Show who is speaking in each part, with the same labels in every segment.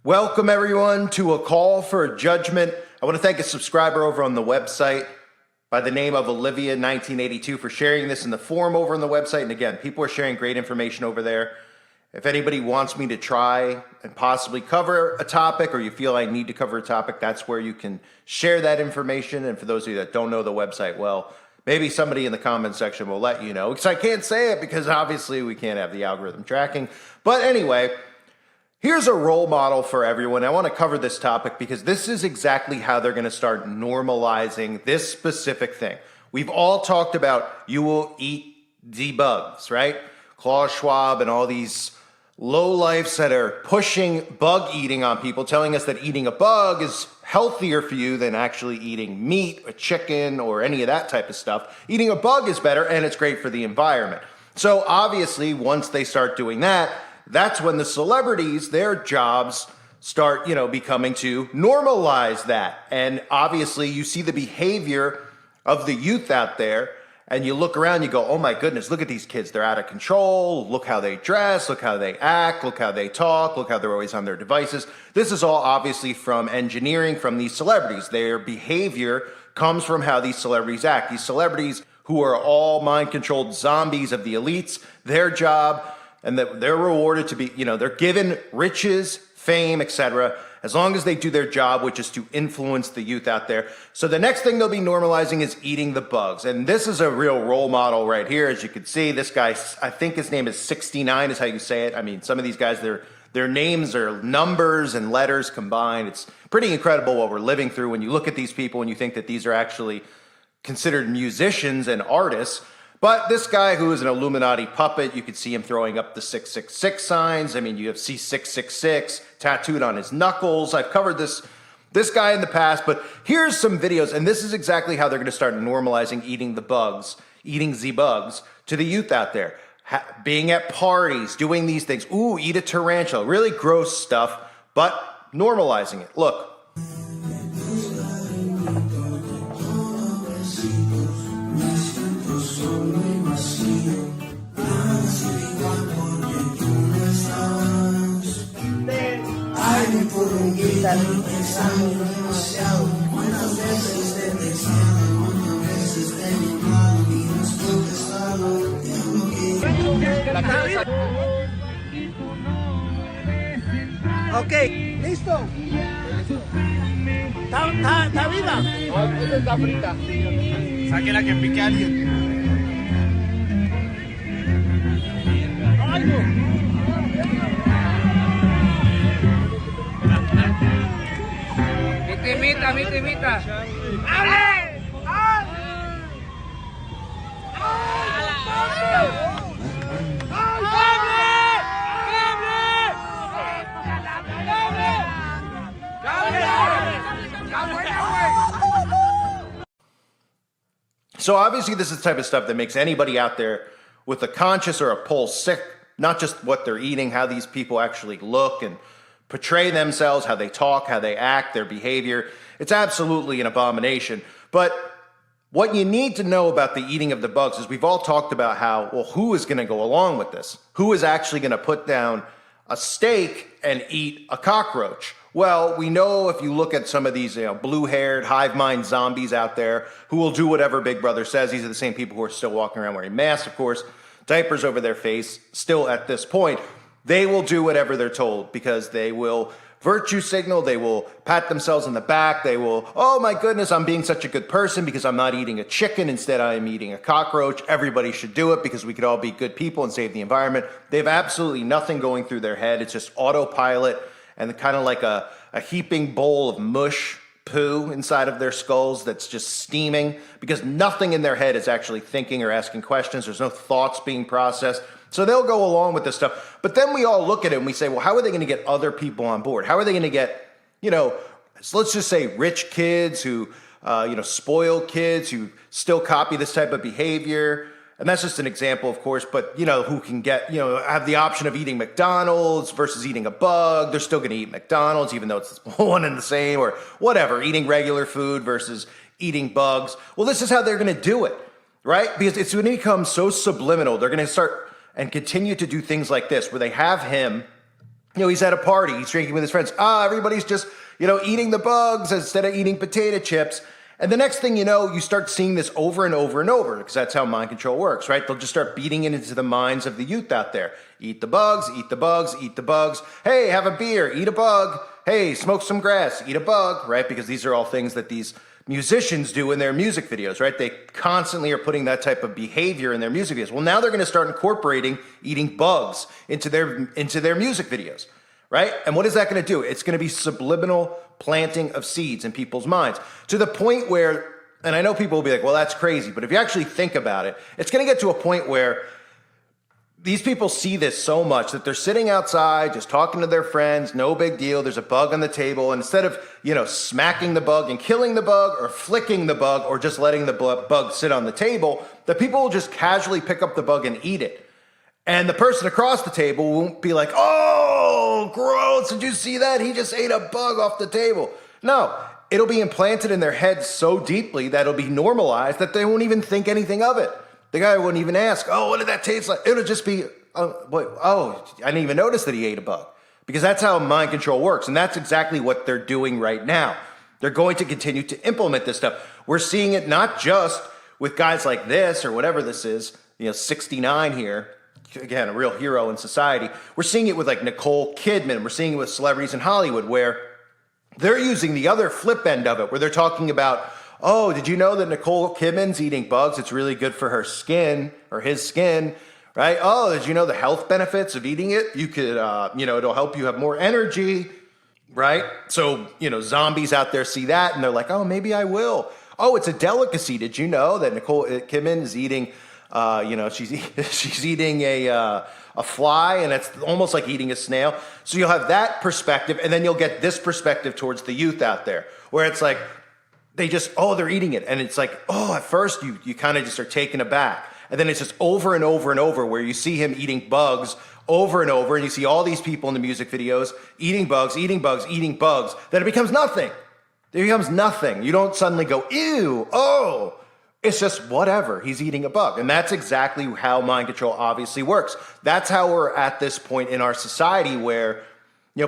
Speaker 1: Welcome everyone to A Call for Judgment. I want to thank a subscriber over on the website by the name of Olivia1982 for sharing this in the forum over on the website. And again, people are sharing great information over there. If anybody wants me to try and possibly cover a topic, or you feel I need to cover a topic, that's where you can share that information. And for those of you that don't know the website, well, maybe somebody in the comment section will let you know, because I can't say it because obviously we can't have the algorithm tracking. But anyway, here's a role model for everyone. I want to cover this topic because this is exactly how they're going to start normalizing this specific thing. We've all talked about you will eat the bugs, right? Klaus Schwab and all these lowlifes that are pushing bug eating on people, telling us that eating a bug is healthier for you than actually eating meat or chicken or any of that type of stuff. Eating a bug is better and it's great for the environment. So obviously, once they start doing that, that's when the celebrities, their jobs start, becoming to normalize that. And obviously you see the behavior of the youth out there and you look around, you go, oh my goodness, look at these kids. They're out of control. Look how they dress, look how they act, look how they talk, look how they're always on their devices. This is all obviously from engineering from these celebrities. Their behavior comes from how these celebrities act. These celebrities who are all mind-controlled zombies of the elites, their job, and that they're rewarded to be, they're given riches, fame, etc., as long as they do their job, which is to influence the youth out there. So the next thing they'll be normalizing is eating the bugs. And this is a real role model right here. As you can see, this guy, I think his name is 69 is how you say it. I mean, some of these guys, their names are numbers and letters combined. It's pretty incredible what we're living through when you look at these people and you think that these are actually considered musicians and artists. But this guy who is an Illuminati puppet, you can see him throwing up the 666 signs. I mean, you have C666 tattooed on his knuckles. I've covered this guy in the past, but here's some videos, and this is exactly how they're going to start normalizing eating the bugs to the youth out there. Being at parties, doing these things. Ooh, eat a tarantula. Really gross stuff, but normalizing it. Look.
Speaker 2: Ok, listo. ¿Está viva? No, esta está frita. Sáquela que pique a alguien. Imita. ¡Ale!
Speaker 1: So obviously this is the type of stuff that makes anybody out there with a conscience or a pulse sick, not just what they're eating, how these people actually look and portray themselves, how they talk, how they act, their behavior. It's absolutely an abomination. But what you need to know about the eating of the bugs is we've all talked about how, well, who is going to go along with this? Who is actually going to put down a steak and eat a cockroach? Well, we know if you look at some of these blue-haired, hive mind zombies out there who will do whatever Big Brother says. These are the same people who are still walking around wearing masks, of course, diapers over their face, still at this point. They will do whatever they're told because they will virtue signal, they will pat themselves in the back, they will, oh my goodness, I'm being such a good person because I'm not eating a chicken, instead I'm eating a cockroach. Everybody should do it because we could all be good people and save the environment. They have absolutely nothing going through their head. It's just autopilot and kind of like a heaping bowl of mush poo inside of their skulls that's just steaming because nothing in their head is actually thinking or asking questions. There's no thoughts being processed. So they'll go along with this stuff. But then we all look at it and we say, well, how are they going to get other people on board? How are they going to get, let's just say rich kids who, spoiled kids who still copy this type of behavior? And that's just an example, of course, but, who can get, have the option of eating McDonald's versus eating a bug. They're still going to eat McDonald's, even though it's one and the same, or whatever, eating regular food versus eating bugs. Well, this is how they're going to do it, right? Because it's going to become so subliminal. They're going to start and continue to do things like this, where they have him he's at a party, he's drinking with his friends. Everybody's just, eating the bugs instead of eating potato chips. And the next thing you know, you start seeing this over and over and over, because that's how mind control works, right? They'll just start beating it into the minds of the youth out there. Eat the bugs, eat the bugs, eat the bugs. Hey, have a beer, eat a bug. Hey, smoke some grass, eat a bug, right? Because these are all things that these musicians do in their music videos, right? They constantly are putting that type of behavior in their music videos. Well, now they're going to start incorporating eating bugs into their music videos, right? And what is that going to do? It's going to be subliminal planting of seeds in people's minds, to the point where, and I know people will be like, well, that's crazy, but if you actually think about it, it's going to get to a point where these people see this so much that they're sitting outside just talking to their friends, no big deal, there's a bug on the table, and instead of, smacking the bug and killing the bug, or flicking the bug, or just letting the bug sit on the table, the people will just casually pick up the bug and eat it. And the person across the table won't be like, oh, gross, did you see that? He just ate a bug off the table. No, it'll be implanted in their heads so deeply that it'll be normalized that they won't even think anything of it. The guy wouldn't even ask, oh, what did that taste like? It'll just be, I didn't even notice that he ate a bug. Because that's how mind control works. And that's exactly what they're doing right now. They're going to continue to implement this stuff. We're seeing it not just with guys like this or whatever this is, 69 here. Again, a real hero in society. We're seeing it with like Nicole Kidman. We're seeing it with celebrities in Hollywood, where they're using the other flip end of it, where they're talking about, oh, did you know that Nicole Kidman's eating bugs? It's really good for her skin, or his skin, right? Oh, did you know the health benefits of eating it? You could, it'll help you have more energy, right? So, zombies out there see that and they're like, oh, maybe I will. Oh, it's a delicacy. Did you know that Nicole Kidman is eating, she's eating a fly, and it's almost like eating a snail. So you'll have that perspective, and then you'll get this perspective towards the youth out there, where it's like, they're eating it. And it's like, at first you kind of just are taken aback. And then it's just over and over and over, where you see him eating bugs over and over. And you see all these people in the music videos eating bugs, eating bugs, eating bugs. Then it becomes nothing. It becomes nothing. You don't suddenly go, ew, oh. It's just whatever. He's eating a bug. And that's exactly how mind control obviously works. That's how we're at this point in our society, where,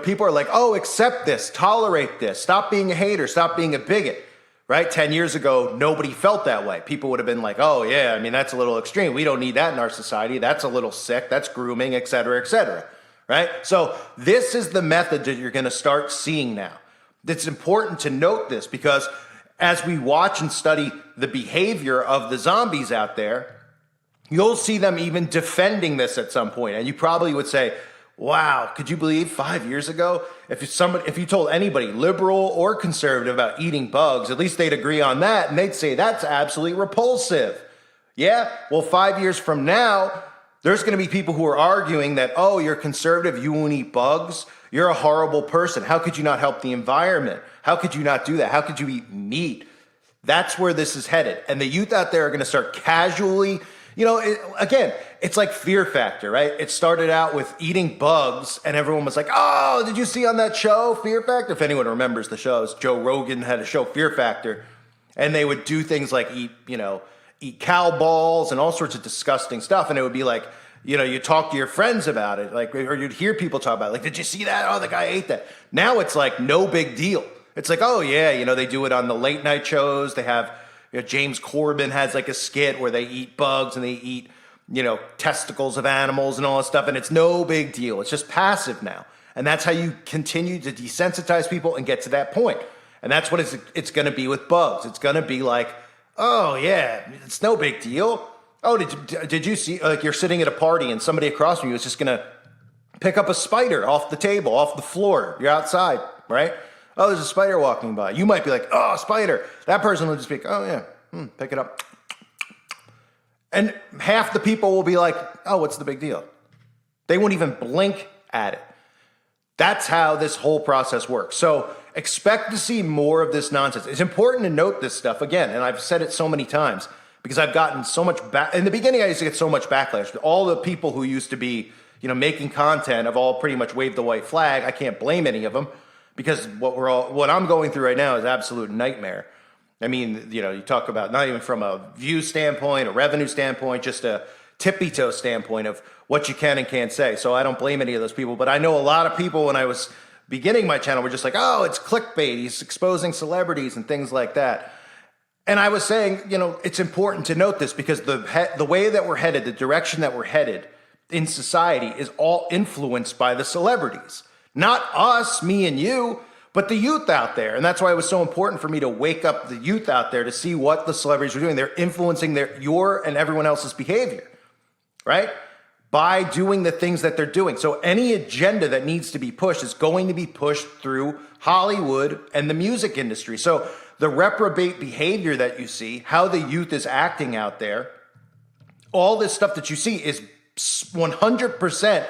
Speaker 1: people are like, oh, accept this, tolerate this, stop being a hater, stop being a bigot. Right? 10 years ago, nobody felt that way. People would have been like, oh, yeah, that's a little extreme. We don't need that in our society. That's a little sick. That's grooming, et cetera, right? So this is the method that you're going to start seeing now. It's important to note this, because as we watch and study the behavior of the zombies out there, you'll see them even defending this at some point. And you probably would say, wow, could you believe 5 years ago, if you told anybody, liberal or conservative, about eating bugs, at least they'd agree on that, and they'd say that's absolutely repulsive. Yeah, well, 5 years from now, there's going to be people who are arguing that, oh, you're conservative, you won't eat bugs, you're a horrible person. How could you not help the environment? How could you not do that? How could you eat meat? That's where this is headed. And the youth out there are going to start casually, again, it's like Fear Factor, right? It started out with eating bugs, and everyone was like, oh, did you see on that show, Fear Factor? If anyone remembers the shows, Joe Rogan had a show, Fear Factor, and they would do things like eat cow balls and all sorts of disgusting stuff. And it would be like, you talk to your friends about it, like, or you'd hear people talk about it, like, did you see that? Oh, the guy ate that. Now it's like no big deal. It's like, oh yeah, they do it on the late night shows. They have, James Corbin has like a skit where they eat bugs and they eat, testicles of animals and all that stuff. And it's no big deal. It's just passive now. And that's how you continue to desensitize people and get to that point. And that's what it's going to be with bugs. It's going to be like, oh yeah, it's no big deal. Oh, did you see, like, you're sitting at a party and somebody across from you is just going to pick up a spider off the table, off the floor. You're outside, right? Oh, there's a spider walking by. You might be like, oh, spider. That person will just be like, oh yeah, pick it up. And half the people will be like, oh, what's the big deal? They won't even blink at it. That's how this whole process works. So expect to see more of this nonsense. It's important to note this stuff again, and I've said it so many times, because I've gotten so much in the beginning, I used to get so much backlash. All the people who used to be, making content have all pretty much waved the white flag. I can't blame any of them, because what I'm going through right now is absolute nightmare. I mean, you talk about not even from a view standpoint, a revenue standpoint, just to tippy toe standpoint of what you can and can't say. So I don't blame any of those people. But I know a lot of people when I was beginning my channel were just like, oh, it's clickbait. He's exposing celebrities and things like that. And I was saying, you know, it's important to note this because the way that we're headed, the direction that we're headed in society is all influenced by the celebrities. Not us, me and you, but the youth out there. And that's why it was so important for me to wake up the youth out there to see what the celebrities are doing. They're influencing your and everyone else's behavior, right? By doing the things that they're doing. So any agenda that needs to be pushed is going to be pushed through Hollywood and the music industry. So the reprobate behavior that you see, how the youth is acting out there, all this stuff that you see is 100%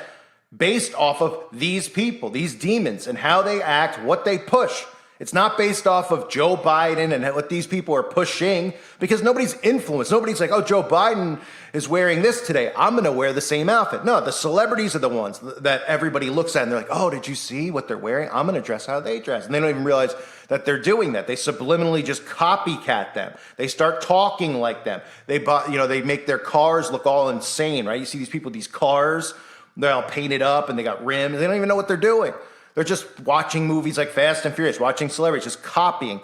Speaker 1: based off of these people, these demons, and how they act, what they push. It's not based off of Joe Biden and what these people are pushing because nobody's influenced. Nobody's like, oh, Joe Biden is wearing this today. I'm going to wear the same outfit. No, the celebrities are the ones that everybody looks at and they're like, oh, did you see what they're wearing? I'm going to dress how they dress. And they don't even realize that they're doing that. They subliminally just copycat them. They start talking like them. They make their cars look all insane, right? You see these people, these cars, they're all painted up and they got rims. They don't even know what they're doing. They're just watching movies like Fast and Furious, watching celebrities, just copying.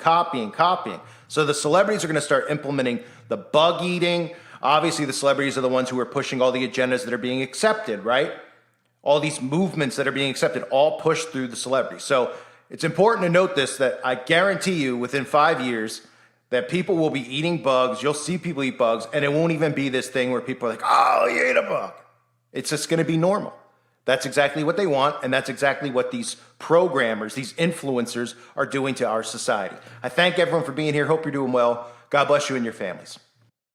Speaker 1: So the celebrities are going to start implementing the bug eating. Obviously, the celebrities are the ones who are pushing all the agendas that are being accepted, right? All these movements that are being accepted, all pushed through the celebrities. So it's important to note this, that I guarantee you within 5 years that people will be eating bugs. You'll see people eat bugs, and it won't even be this thing where people are like, oh, you ate a bug. It's just going to be normal. That's exactly what they want, and that's exactly what these programmers, these influencers are doing to our society. I thank everyone for being here. Hope you're doing well. God bless you and your families.